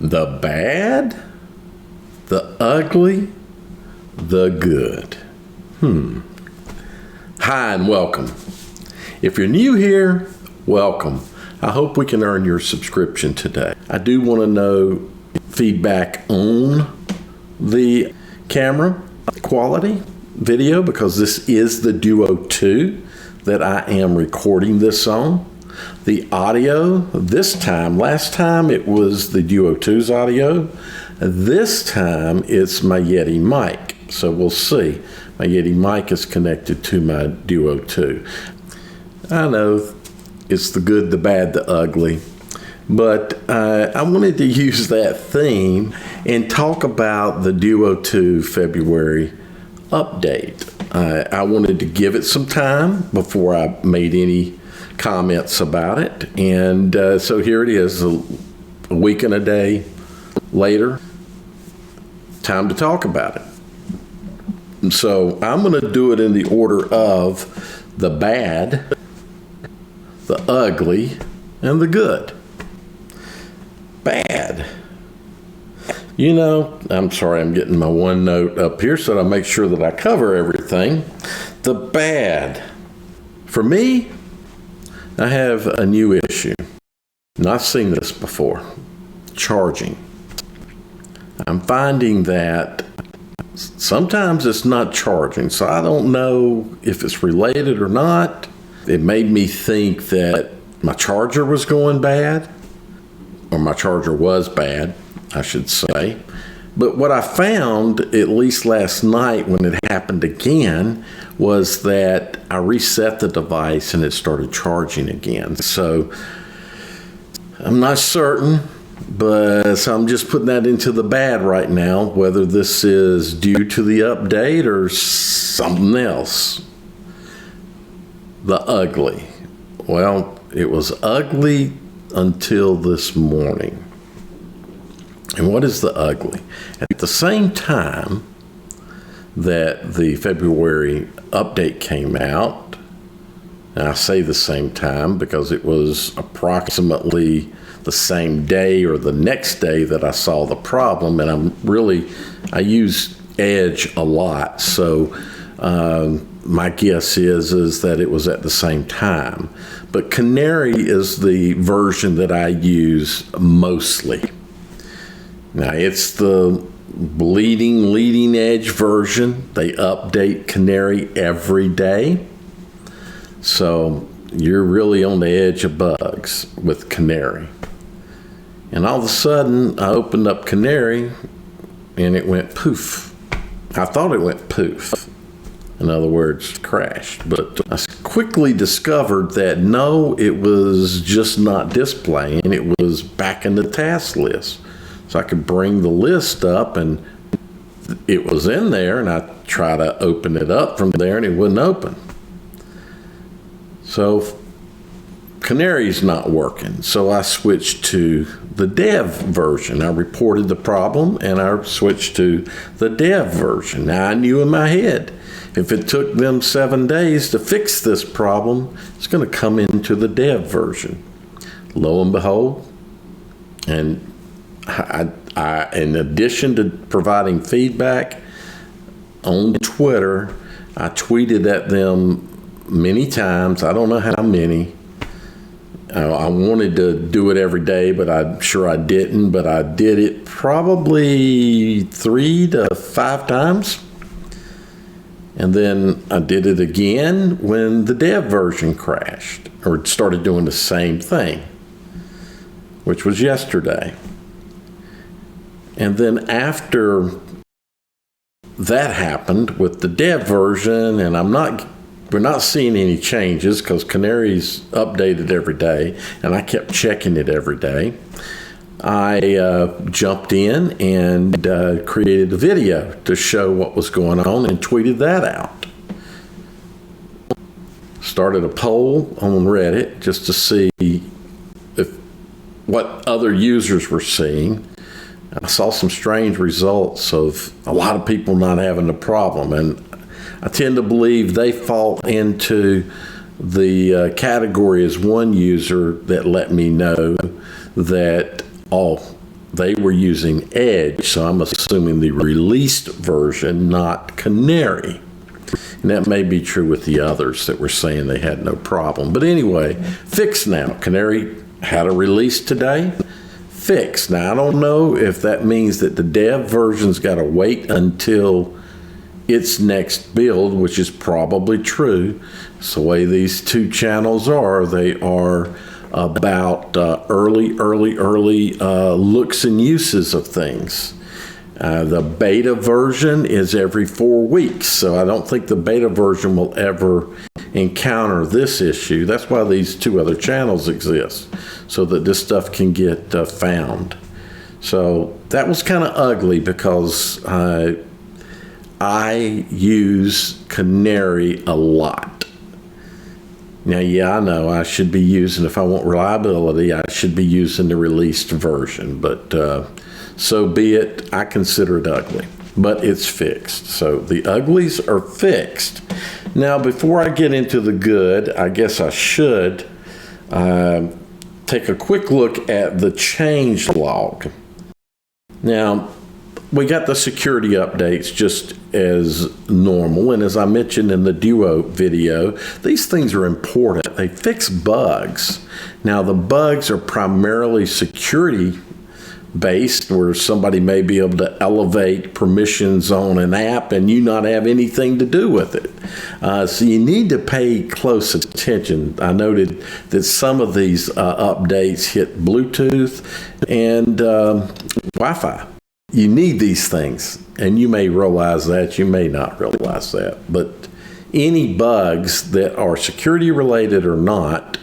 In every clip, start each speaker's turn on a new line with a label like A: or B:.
A: The bad, the ugly, the good. Hi and welcome. If you're new here, welcome. I hope we can earn your subscription today. I do want to know feedback on the camera quality video because this is the Duo 2 that I am recording this on. The audio this time, last time it was the Duo 2's audio. This time it's my Yeti mic. So we'll see. My Yeti mic is connected to my Duo 2. I know it's the good, the bad, the ugly. But I wanted to use that theme and talk about the Duo 2 February update. I wanted to give it some time before I made any comments about it. And so here it is, a week and a day later. Time to talk about it. And so I'm going to do it in the order of the bad, the ugly, and the good. Bad. You know, I'm sorry, I'm getting my OneNote up here so that I make sure that I cover everything. The bad. For me, I have a new issue. Not seen this before. Charging. I'm finding that sometimes it's not charging, so I don't know if it's related or not. It made me think that my charger was going bad, or my charger was bad, I should say. But what I found, at least last night when it happened again, was that I reset the device and it started charging again. So I'm not certain, but so I'm just putting that into the bad right now, whether this is due to the update or something else. The ugly. Well, it was ugly until this morning. And what is the ugly? At the same time that the February update came out, and I say the same time because it was approximately the same day or the next day that I saw the problem, and I use Edge a lot, so my guess is that it was at the same time. But Canary is the version that I use mostly. Now, it's the leading edge version. They update Canary every day. So you're really on the edge of bugs with Canary. And all of a sudden, I opened up Canary and it went poof. I thought it went poof. In other words, crashed. But I quickly discovered that no, it was just not displaying. It was back in the task list. So I could bring the list up and it was in there, and I tried to open it up from there and it wouldn't open. So Canary's not working. So I switched to the dev version. I reported the problem and I switched to the dev version. Now I knew in my head, if it took them 7 days to fix this problem, it's going to come into the dev version. Lo and behold, and I, in addition to providing feedback on Twitter, I tweeted at them many times. I don't know how many. I wanted to do it every day, but I'm sure I didn't. But I did it probably 3 to 5 times. And then I did it again when the dev version crashed or started doing the same thing, which was yesterday. And then after that happened with the dev version, and we're not seeing any changes because Canary's updated every day, and I kept checking it every day. I jumped in and created a video to show what was going on and tweeted that out. Started a poll on Reddit just to see what other users were seeing. I saw some strange results of a lot of people not having the problem, and I tend to believe they fall into the category as one user that let me know that they were using Edge, so I'm assuming the released version, not Canary. And that may be true with the others that were saying they had no problem. But anyway, fixed now. Canary had a release today. Fixed. Now, I don't know if that means that the dev version's got to wait until its next build, which is probably true. It's the way these two channels are. They are about early looks and uses of things. The beta version is every 4 weeks, so I don't think the beta version will ever encounter this issue. That's why these two other channels exist, so that this stuff can get found. So that was kind of ugly because I use Canary a lot. Now, yeah, I know I should be using, if I want reliability, I should be using the released version, but so be it. I consider it ugly, but it's fixed. So the uglies are fixed. Now, before I get into the good, I guess I should take a quick look at the change log. Now, we got the security updates just as normal, and as I mentioned in the Duo video, these things are important. They fix bugs. Now, the bugs are primarily security based, where somebody may be able to elevate permissions on an app and you not have anything to do with it. So you need to pay close attention. I noted that some of these updates hit Bluetooth and Wi-Fi. You need these things, and you may realize that, you may not realize that, but any bugs that are security related or not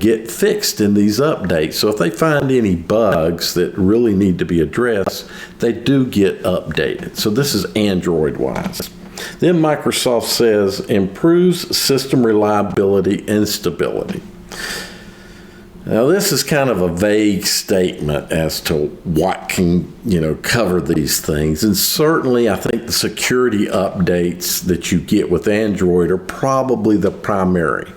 A: get fixed in these updates. So if they find any bugs that really need to be addressed, they do get updated. So this is Android-wise. Then Microsoft says, improves system reliability and stability. Now, this is kind of a vague statement as to what can, cover these things. And certainly, I think the security updates that you get with Android are probably the primary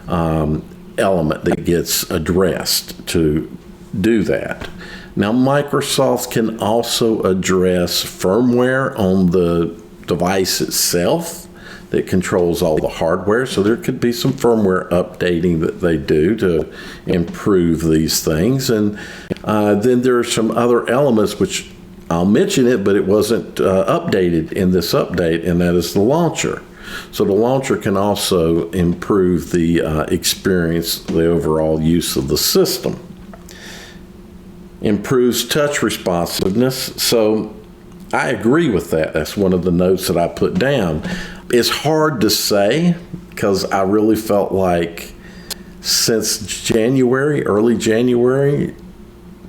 A: element that gets addressed to do that. Now, Microsoft can also address firmware on the device itself that controls all the hardware. So there could be some firmware updating that they do to improve these things. And then there are some other elements which I'll mention it, but it wasn't updated in this update, and that is the launcher. So the launcher can also improve the experience, the overall use of the system. Improves touch responsiveness. So I agree with that. That's one of the notes that I put down. It's hard to say because I really felt like since January, early January,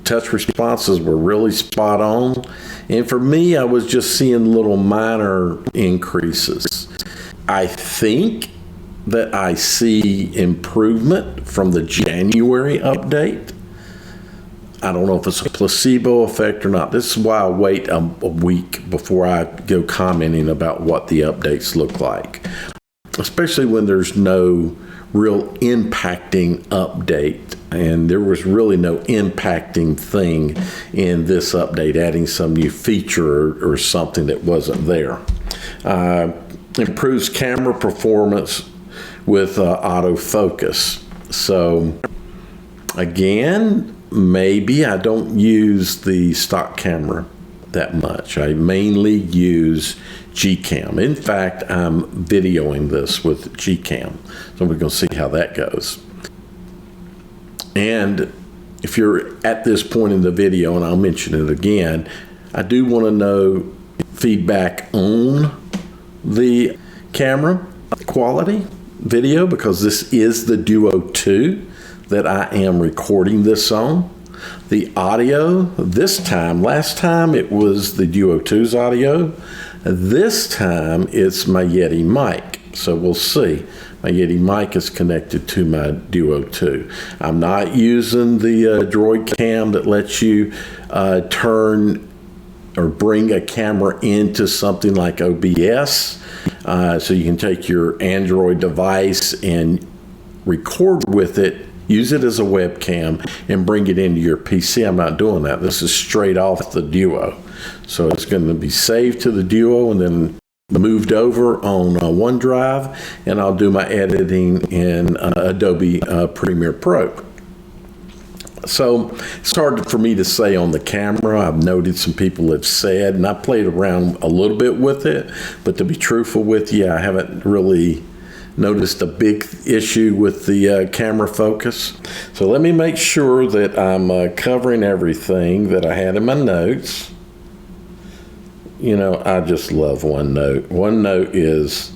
A: touch responses were really spot on. And for me, I was just seeing little minor increases. I think that I see improvement from the January update. I don't know if it's a placebo effect or not. This is why I wait a week before I go commenting about what the updates look like, especially when there's no real impacting update. And there was really no impacting thing in this update, adding some new feature or something that wasn't there. Improves camera performance with autofocus. So again, maybe I don't use the stock camera that much. I mainly use Gcam. In fact, I'm videoing this with Gcam. So we're going to see how that goes. And if you're at this point in the video, and I'll mention it again, I do want to know feedback on the camera quality video, because this is the Duo 2 that I am recording this on. The audio this time, last time it was the Duo 2's audio. This time it's my Yeti mic. So we'll see. My Yeti mic is connected to my Duo 2. I'm not using the Droid Cam that lets you turn or bring a camera into something like OBS. So you can take your Android device and record with it use it as a webcam, and bring it into your PC. I'm not doing that. This is straight off the Duo. So it's going to be saved to the Duo and then moved over on OneDrive, and I'll do my editing in Adobe Premiere Pro. So it's hard for me to say on the camera. I've noted some people have said, and I played around a little bit with it, but to be truthful with you, I haven't really noticed a big issue with the camera focus. So let me make sure that I'm covering everything that I had in my notes. You know, I just love OneNote. OneNote is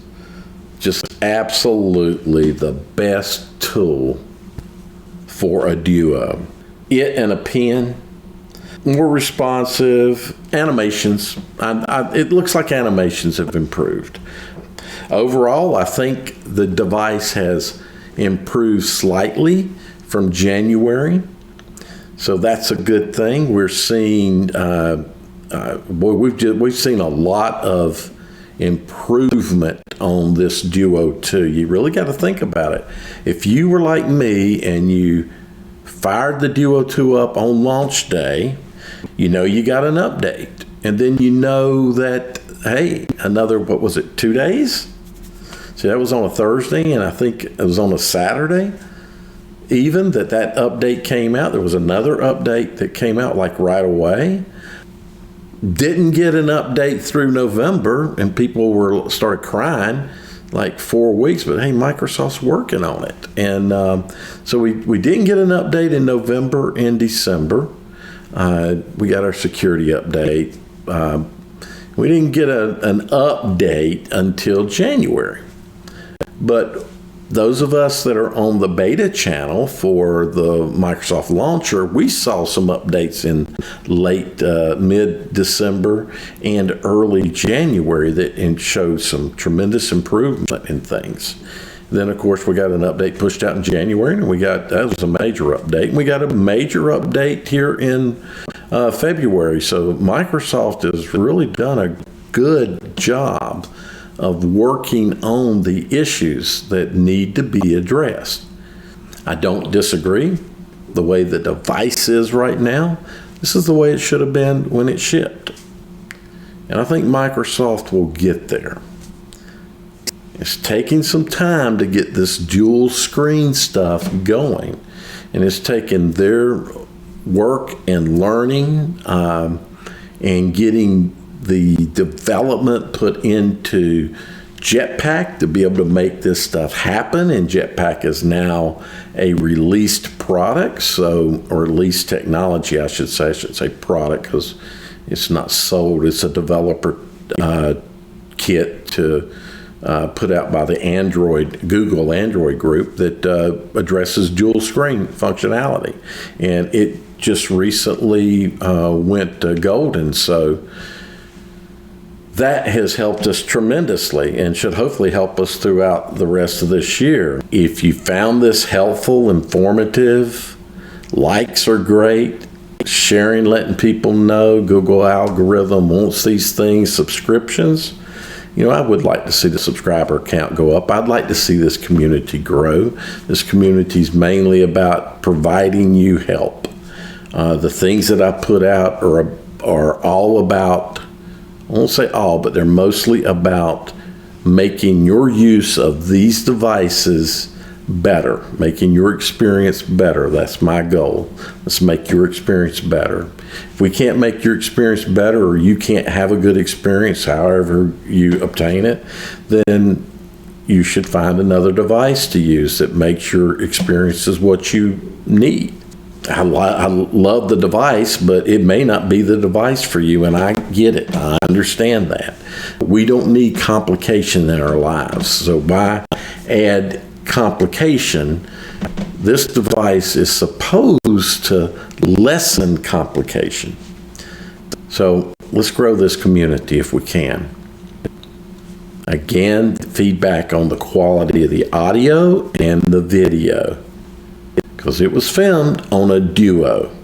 A: just absolutely the best tool for a Duo. It and a pen, more responsive, animations. It looks like animations have improved. Overall, I think the device has improved slightly from January. So that's a good thing. We're seeing, we've seen a lot of improvement on this Duo 2. You really got to think about it. If you were like me and you fired the Duo 2 up on launch day, you know you got an update. And then you know that, hey, another, 2 days? See, that was on a Thursday, and I think it was on a Saturday even that update came out. There was another update that came out like right away. Didn't get an update through November, and people started crying like 4 weeks, but hey, Microsoft's working on it. And so we didn't get an update in November and December. We got our security update. We didn't get an update until January. But those of us that are on the beta channel for the Microsoft launcher, we saw some updates in late mid-December and early January that showed some tremendous improvement in things. Then, of course, we got an update pushed out in January, and that was a major update. And we got a major update here in February. So Microsoft has really done a good job of working on the issues that need to be addressed. I don't disagree. The way the device is right now, this is the way it should have been when it shipped. And I think Microsoft will get there. It's taking some time to get this dual screen stuff going. And it's taken their work and learning and getting the development put into Jetpack to be able to make this stuff happen. And Jetpack is now a released product, or released technology, I should say product, because it's not sold. It's a developer kit to put out by the Google Android group that addresses dual screen functionality. And it just recently went golden. So that has helped us tremendously and should hopefully help us throughout the rest of this year. If you found this helpful, informative, likes are great. Sharing, letting people know, Google algorithm wants these things, subscriptions. You know, I would like to see the subscriber count go up. I'd like to see this community grow. This community is mainly about providing you help. The things that I put out are all about, I won't say all, but they're mostly about making your use of these devices better, making your experience better. That's my goal. Let's make your experience better. If we can't make your experience better, or you can't have a good experience however you obtain it, then you should find another device to use that makes your experiences what you need. I love the device, but it may not be the device for you, and I get it. I understand that. We don't need complication in our lives, so why add complication? This device is supposed to lessen complication. So let's grow this community if we can. Again, feedback on the quality of the audio and the video, because it was filmed on a Duo.